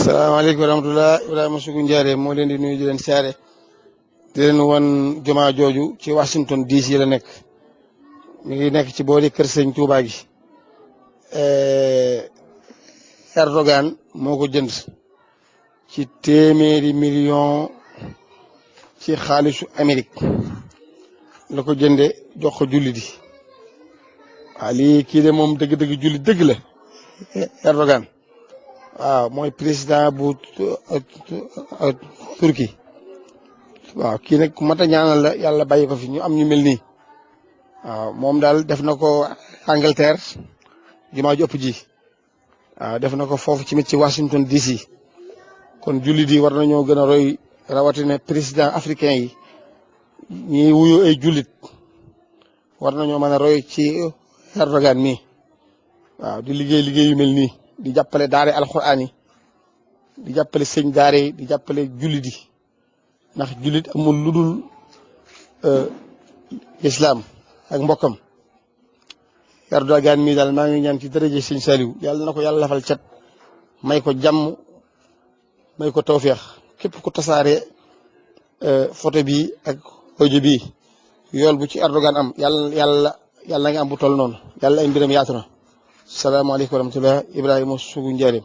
salaamaaleykum wa rahmatulah Ibrahima Sougou Ndiaré moo leen di nuyu di leen siyaare di leen wan jumaa jooju ci Washington DC la nekk mi ngi nekk ci boori kër sëñ Touba gi. Erdogan moo ko jënd ci $100 million ci xaalisu Amérique la ko jënde jox ko jullit yi waaw lii kii de moom dëgg-dëgg jullit dëgg la Erdogan. waaw mooy président bu Turquie waaw kii nag ku mat a ñaanal la yàlla bàyyi ko fi ñu am ñu mel nii waaw moom daal def na ko Angleterre jumaa ju ëpp ji waaw def na ko foofu ci mit ci Washington DC kon jullit yi war nañoo gën a roy rawatina président africain yi ñi wuyu ay jullit war nañoo mën a roy ci Erdogan mi waaw di liggéey yu mel nii di jàppale daare alxuraan yi di jàppale sëñ daare yi di jàppale jullit yi ndax jullit amul lu dul islam ak mbokkam Erdogan mii daal maa ngi ñaan ci daraje sëñ Saliou yàlla na ko yàlla lafal cat may ko jàmm may ko tawféex képp ku tasaare photo bi ak audio bi yool bu ci Erdogan am yàlla nga am bu toll noonu yàlla ay mbiram yaatu na. salaamaaleykum wa rahmatulah Ibrahima Sougou Ndiaré